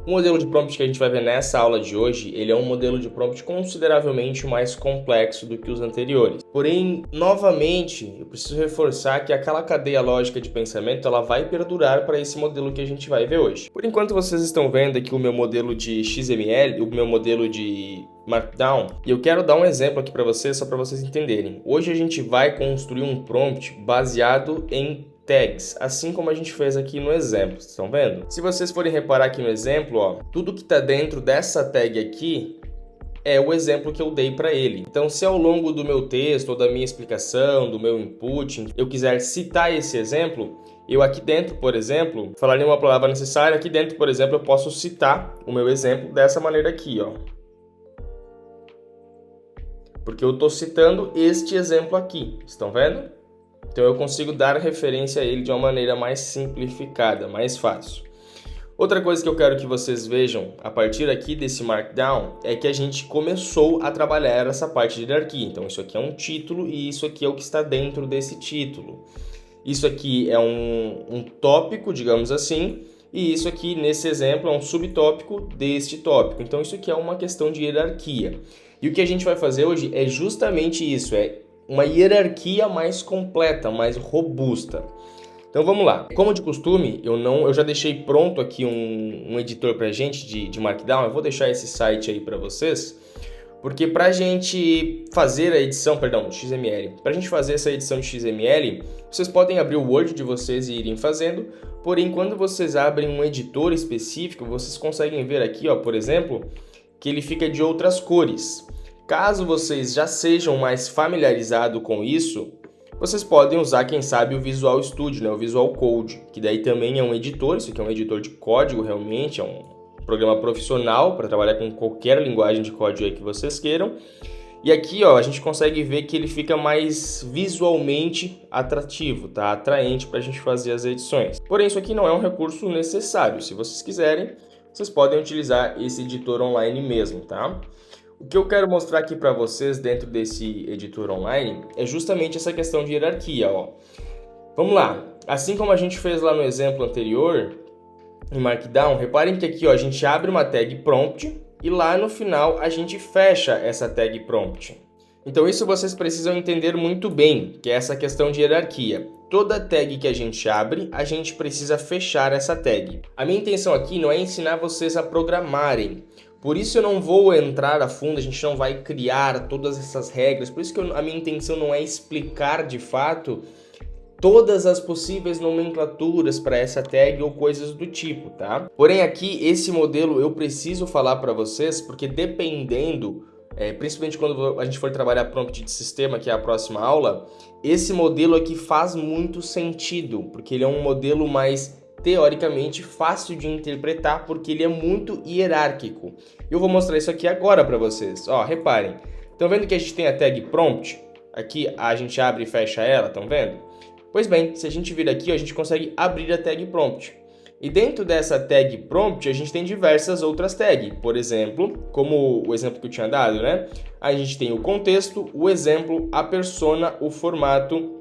O modelo de prompt que a gente vai ver nessa aula de hoje, ele é um modelo de prompt consideravelmente mais complexo do que os anteriores. Porém, novamente, eu preciso reforçar que aquela cadeia lógica de pensamento, ela vai perdurar para esse modelo que a gente vai ver hoje. Por enquanto, vocês estão vendo aqui o meu modelo de XML, o meu modelo de Markdown, e eu quero dar um exemplo aqui para vocês, só para vocês entenderem. Hoje a gente vai construir um prompt baseado em tags, assim como a gente fez aqui no exemplo, estão vendo? Se vocês forem reparar aqui no exemplo, ó, tudo que está dentro dessa tag aqui é o exemplo que eu dei para ele. Então, se ao longo do meu texto ou da minha explicação, do meu input, eu quiser citar esse exemplo, eu aqui dentro, por exemplo, falarei uma palavra necessária, aqui dentro, por exemplo, eu posso citar o meu exemplo dessa maneira aqui, ó. Porque eu estou citando este exemplo aqui, estão vendo? Então eu consigo dar referência a ele de uma maneira mais simplificada, mais fácil. Outra coisa que eu quero que vocês vejam a partir aqui desse Markdown é que a gente começou a trabalhar essa parte de hierarquia. Então isso aqui é um título e isso aqui é o que está dentro desse título. Isso aqui é um tópico, digamos assim, e isso aqui nesse exemplo é um subtópico deste tópico. Então isso aqui é uma questão de hierarquia. E o que a gente vai fazer hoje é justamente isso, é uma hierarquia mais completa, mais robusta. Então vamos lá. Como de costume, eu já deixei pronto aqui um editor pra gente de Markdown. Eu vou deixar esse site aí para vocês, porque pra gente fazer a edição, de XML, pra gente fazer essa edição de XML, vocês podem abrir o Word de vocês e irem fazendo, porém quando vocês abrem um editor específico, vocês conseguem ver aqui, ó, por exemplo, que ele fica de outras cores. Caso vocês já sejam mais familiarizados com isso, vocês podem usar, quem sabe, o Visual Studio, né? O Visual Code, que daí também é um editor, isso aqui é um editor de código realmente, é um programa profissional para trabalhar com qualquer linguagem de código aí que vocês queiram. E aqui, ó, a gente consegue ver que ele fica mais visualmente atrativo, tá? Atraente para a gente fazer as edições. Porém, isso aqui não é um recurso necessário. Se vocês quiserem, vocês podem utilizar esse editor online mesmo, tá? O que eu quero mostrar aqui para vocês dentro desse editor online é justamente essa questão de hierarquia, ó. Vamos lá. Assim como a gente fez lá no exemplo anterior, em Markdown, reparem que aqui, ó, a gente abre uma tag prompt e lá no final a gente fecha essa tag prompt. Então isso vocês precisam entender muito bem, que é essa questão de hierarquia. Toda tag que a gente abre, a gente precisa fechar essa tag. A minha intenção aqui não é ensinar vocês a programarem. Por isso eu não vou entrar a fundo, a gente não vai criar todas essas regras. Por isso que a minha intenção não é explicar de fato todas as possíveis nomenclaturas para essa tag ou coisas do tipo, tá? Porém aqui, esse modelo eu preciso falar para vocês, porque dependendo, principalmente quando a gente for trabalhar prompt de sistema, que é a próxima aula, esse modelo aqui faz muito sentido, porque ele é um modelo mais teoricamente fácil de interpretar, porque ele é muito hierárquico. Eu vou mostrar isso aqui agora para vocês. Ó, reparem. Estão vendo que a gente tem a tag prompt? Aqui a gente abre e fecha ela, estão vendo? Pois bem, se a gente vir aqui, ó, a gente consegue abrir a tag prompt. E dentro dessa tag prompt, a gente tem diversas outras tags. Por exemplo, como o exemplo que eu tinha dado, né? A gente tem o contexto, o exemplo, a persona, o formato,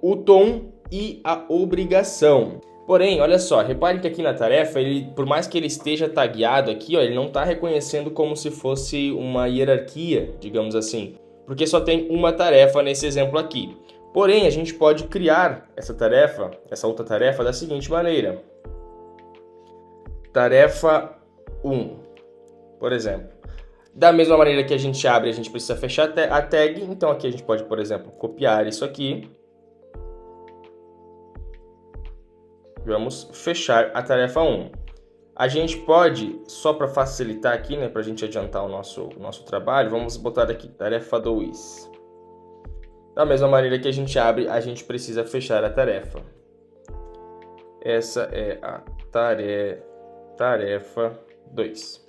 o tom e a obrigação. Porém, olha só, reparem que aqui na tarefa, por mais que ele esteja tagueado aqui, ó, ele não está reconhecendo como se fosse uma hierarquia, digamos assim, porque só tem uma tarefa nesse exemplo aqui. Porém, a gente pode criar essa outra tarefa da seguinte maneira. Tarefa 1, por exemplo. Da mesma maneira que a gente abre, a gente precisa fechar a tag, então aqui a gente pode, por exemplo, copiar isso aqui. Vamos fechar a tarefa 1. A gente pode, só para facilitar aqui, né, para a gente adiantar o nosso trabalho, vamos botar aqui tarefa 2. Da mesma maneira que a gente abre, a gente precisa fechar a tarefa. Essa é a tarefa 2.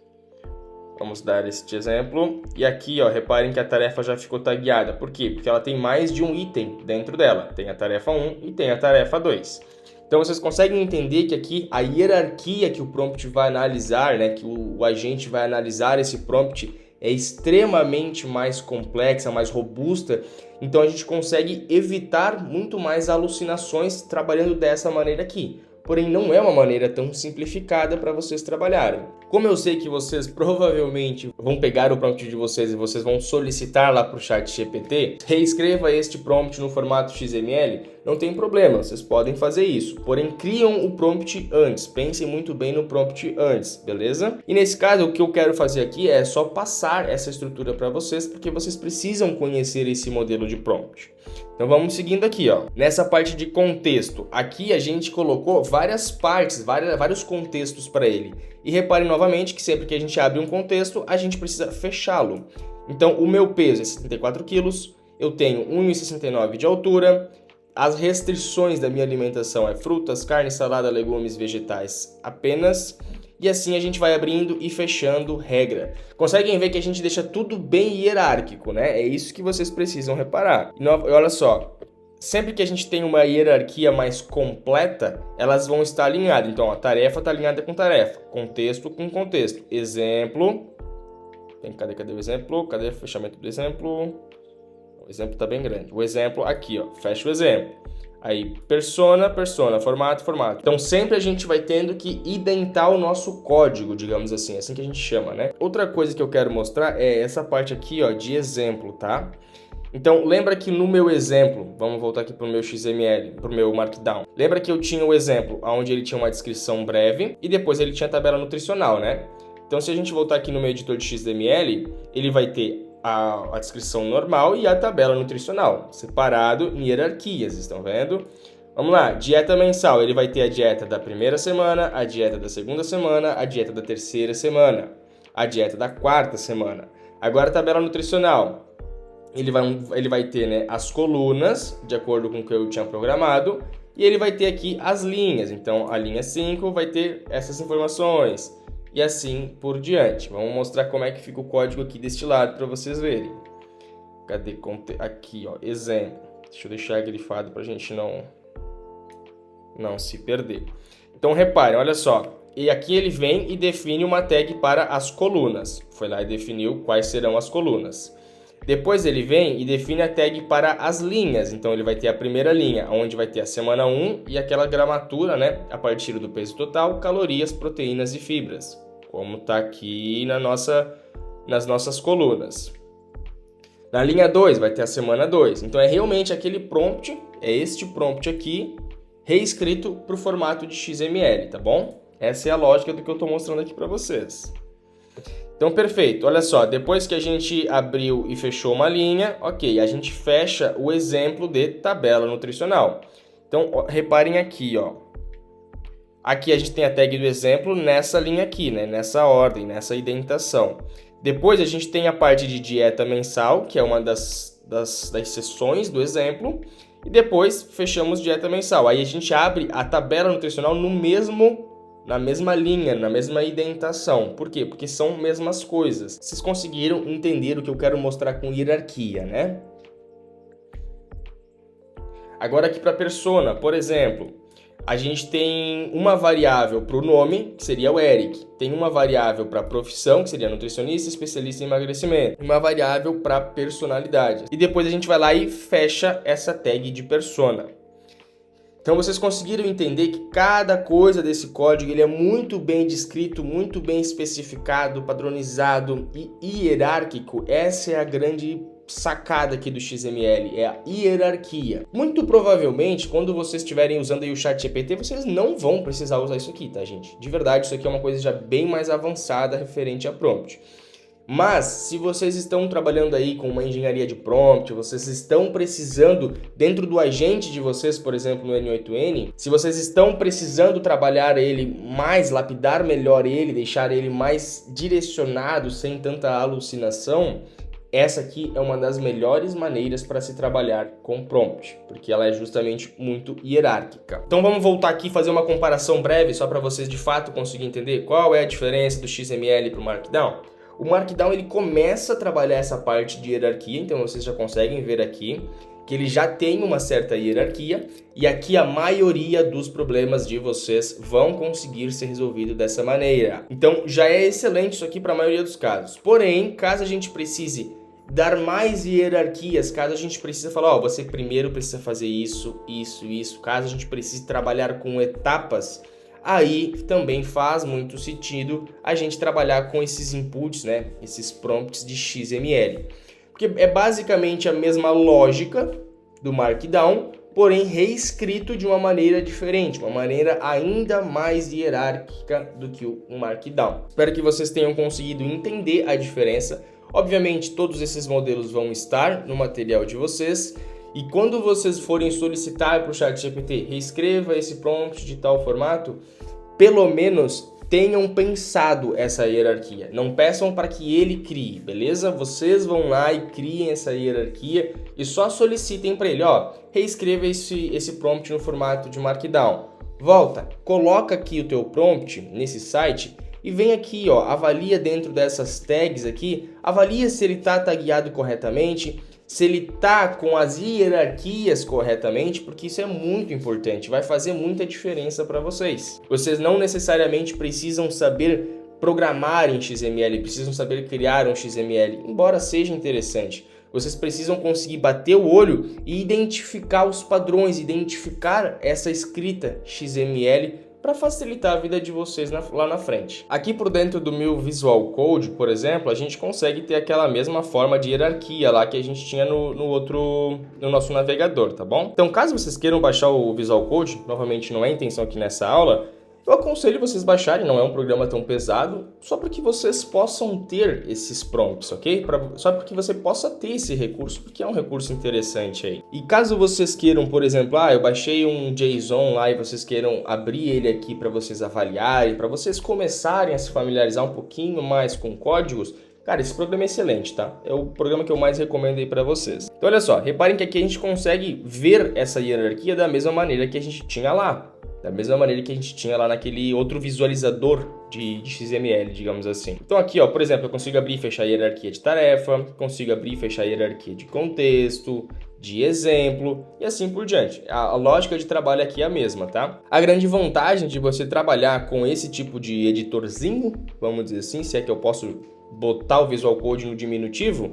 Vamos dar este exemplo. E aqui, ó, reparem que a tarefa já ficou tagueada. Por quê? Porque ela tem mais de um item dentro dela. Tem a tarefa 1 e tem a tarefa 2. Então vocês conseguem entender que aqui a hierarquia que o prompt vai analisar, né, que o agente vai analisar esse prompt é extremamente mais complexa, mais robusta. Então a gente consegue evitar muito mais alucinações trabalhando dessa maneira aqui. porém não é uma maneira tão simplificada para vocês trabalharem. Como eu sei que vocês provavelmente vão pegar o prompt de vocês e vocês vão solicitar lá para o ChatGPT, reescreva este prompt no formato XML, não tem problema, vocês podem fazer isso. Porém, criam o prompt antes, pensem muito bem no prompt antes, beleza? E nesse caso, o que eu quero fazer aqui é só passar essa estrutura para vocês, porque vocês precisam conhecer esse modelo de prompt. Então vamos seguindo aqui, ó. Nessa parte de contexto, aqui a gente colocou várias partes, vários contextos para ele. E reparem novamente que sempre que a gente abre um contexto, a gente precisa fechá-lo. Então o meu peso é 74 quilos, eu tenho 1,69 de altura, as restrições da minha alimentação é frutas, carne, salada, legumes, vegetais apenas. E assim a gente vai abrindo e fechando regra. Conseguem ver que a gente deixa tudo bem hierárquico, né? É isso que vocês precisam reparar. E olha só, sempre que a gente tem uma hierarquia mais completa, elas vão estar alinhadas. Então, a tarefa está alinhada com tarefa, contexto com contexto. Exemplo. Cadê o exemplo? Cadê o fechamento do exemplo? O exemplo está bem grande. O exemplo aqui, ó. Fecha o exemplo. Aí, persona, formato. Então, sempre a gente vai tendo que identar o nosso código, digamos assim, assim que a gente chama, né? Outra coisa que eu quero mostrar é essa parte aqui, ó, de exemplo, tá? Então, lembra que no meu exemplo, vamos voltar aqui para o meu XML, para o meu Markdown. Lembra que eu tinha o exemplo onde ele tinha uma descrição breve e depois ele tinha a tabela nutricional, né? Então, se a gente voltar aqui no meu editor de XML, ele vai ter a descrição normal e a tabela nutricional, separado em hierarquias, estão vendo? Vamos lá, dieta mensal, ele vai ter a dieta da primeira semana, a dieta da segunda semana, a dieta da terceira semana, a dieta da quarta semana. Agora a tabela nutricional, ele vai ter, né, as colunas, de acordo com o que eu tinha programado, e ele vai ter aqui as linhas, então a linha 5 vai ter essas informações. E assim por diante. Vamos mostrar como é que fica o código aqui deste lado para vocês verem. Cadê? Aqui, ó, exemplo. Deixa eu deixar grifado para a gente não se perder. Então, reparem, olha só. E aqui ele vem e define uma tag para as colunas. Foi lá e definiu quais serão as colunas. Depois ele vem e define a tag para as linhas. Então ele vai ter a primeira linha, onde vai ter a semana 1 e aquela gramatura, né? A partir do peso total, calorias, proteínas e fibras. Como está aqui nas nossas colunas. Na linha 2 vai ter a semana 2. Então é realmente aquele prompt, é este prompt aqui, reescrito para o formato de XML, tá bom? Essa é a lógica do que eu estou mostrando aqui para vocês. Então, perfeito. Olha só, depois que a gente abriu e fechou uma linha, ok, a gente fecha o exemplo de tabela nutricional. Então, reparem aqui, ó. Aqui a gente tem a tag do exemplo nessa linha aqui, né? Nessa ordem, nessa indentação. Depois a gente tem a parte de dieta mensal, que é uma das seções do exemplo. E depois fechamos dieta mensal. Aí a gente abre a tabela nutricional na mesma linha, na mesma indentação. Por quê? Porque são mesmas coisas. Vocês conseguiram entender o que eu quero mostrar com hierarquia, né? Agora aqui para persona, por exemplo, a gente tem uma variável para o nome, que seria o Eric. Tem uma variável para profissão, que seria nutricionista, especialista em emagrecimento. Uma variável para personalidade. E depois a gente vai lá e fecha essa tag de persona. Então vocês conseguiram entender que cada coisa desse código ele é muito bem descrito, muito bem especificado, padronizado e hierárquico. Essa é a grande sacada aqui do XML, é a hierarquia. Muito provavelmente, quando vocês estiverem usando aí o ChatGPT, vocês não vão precisar usar isso aqui, tá, gente? De verdade, isso aqui é uma coisa já bem mais avançada referente a prompt. Mas, se vocês estão trabalhando aí com uma engenharia de prompt, vocês estão precisando, dentro do agente de vocês, por exemplo, no N8N, se vocês estão precisando trabalhar ele mais, lapidar melhor ele, deixar ele mais direcionado, sem tanta alucinação, essa aqui é uma das melhores maneiras para se trabalhar com prompt, porque ela é justamente muito hierárquica. Então vamos voltar aqui e fazer uma comparação breve, só para vocês de fato conseguirem entender qual é a diferença do XML para o Markdown. O Markdown ele começa a trabalhar essa parte de hierarquia, então vocês já conseguem ver aqui que ele já tem uma certa hierarquia e aqui a maioria dos problemas de vocês vão conseguir ser resolvidos dessa maneira. Então já é excelente isso aqui para a maioria dos casos. Porém, caso a gente precise dar mais hierarquias, caso a gente precise falar, ó, você primeiro precisa fazer isso, isso, isso, caso a gente precise trabalhar com etapas, aí também faz muito sentido a gente trabalhar com esses inputs, né, esses prompts de XML. Porque é basicamente a mesma lógica do Markdown, porém reescrito de uma maneira diferente, uma maneira ainda mais hierárquica do que o Markdown. Espero que vocês tenham conseguido entender a diferença. Obviamente, todos esses modelos vão estar no material de vocês. E quando vocês forem solicitar para o ChatGPT, reescreva esse prompt de tal formato, pelo menos tenham pensado essa hierarquia. Não peçam para que ele crie, beleza? Vocês vão lá e criem essa hierarquia e só solicitem para ele, ó, reescreva esse prompt no formato de Markdown. Volta, coloca aqui o teu prompt nesse site e vem aqui, ó, avalia dentro dessas tags aqui, avalia se ele está tagueado corretamente, se ele está com as hierarquias corretamente, porque isso é muito importante, vai fazer muita diferença para vocês. Vocês não necessariamente precisam saber programar em XML, precisam saber criar um XML, embora seja interessante. Vocês precisam conseguir bater o olho e identificar os padrões, identificar essa escrita XML para facilitar a vida de vocês lá na frente. Aqui por dentro do meu Visual Code, por exemplo, a gente consegue ter aquela mesma forma de hierarquia lá que a gente tinha no nosso navegador, tá bom? Então, caso vocês queiram baixar o Visual Code, novamente não é a intenção aqui nessa aula, eu aconselho vocês baixarem, não é um programa tão pesado, só para que vocês possam ter esses prompts, ok? Só para que você possa ter esse recurso, porque é um recurso interessante aí. E caso vocês queiram, por exemplo, eu baixei um JSON lá e vocês queiram abrir ele aqui para vocês avaliarem, para vocês começarem a se familiarizar um pouquinho mais com códigos, cara, esse programa é excelente, tá? É o programa que eu mais recomendo aí para vocês. Então, olha só, reparem que aqui a gente consegue ver essa hierarquia da mesma maneira que a gente tinha lá. Da mesma maneira que a gente tinha lá naquele outro visualizador de XML, digamos assim. Então aqui, ó, por exemplo, eu consigo abrir e fechar a hierarquia de tarefa, consigo abrir e fechar a hierarquia de contexto, de exemplo e assim por diante. A lógica de trabalho aqui é a mesma, tá? A grande vantagem de você trabalhar com esse tipo de editorzinho, vamos dizer assim, se é que eu posso botar o Visual Code no diminutivo,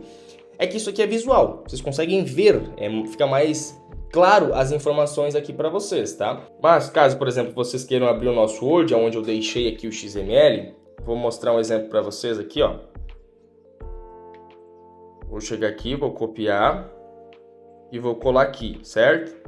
é que isso aqui é visual. Vocês conseguem ver, fica mais claro as informações aqui para vocês, tá? Mas caso, por exemplo, vocês queiram abrir o nosso Word, onde eu deixei aqui o XML, vou mostrar um exemplo para vocês aqui, ó. Vou chegar aqui, vou copiar e vou colar aqui, certo?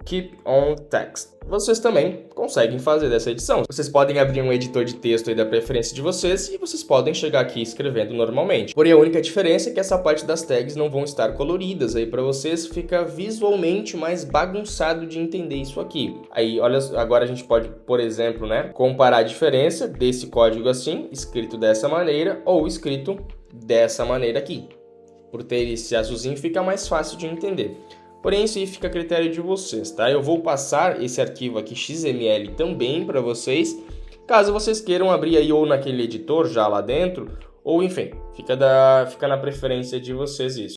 Keep on text. Vocês também conseguem fazer dessa edição. Vocês podem abrir um editor de texto aí da preferência de vocês e vocês podem chegar aqui escrevendo normalmente. Porém, a única diferença é que essa parte das tags não vão estar coloridas aí para vocês, fica visualmente mais bagunçado de entender isso aqui. Aí, olha, agora a gente pode, por exemplo, né, comparar a diferença desse código assim, escrito dessa maneira ou escrito dessa maneira aqui. Por ter esse azulzinho fica mais fácil de entender. Porém, isso aí fica a critério de vocês, tá? Eu vou passar esse arquivo aqui XML também para vocês, caso vocês queiram abrir aí ou naquele editor já lá dentro, ou enfim, fica na preferência de vocês isso.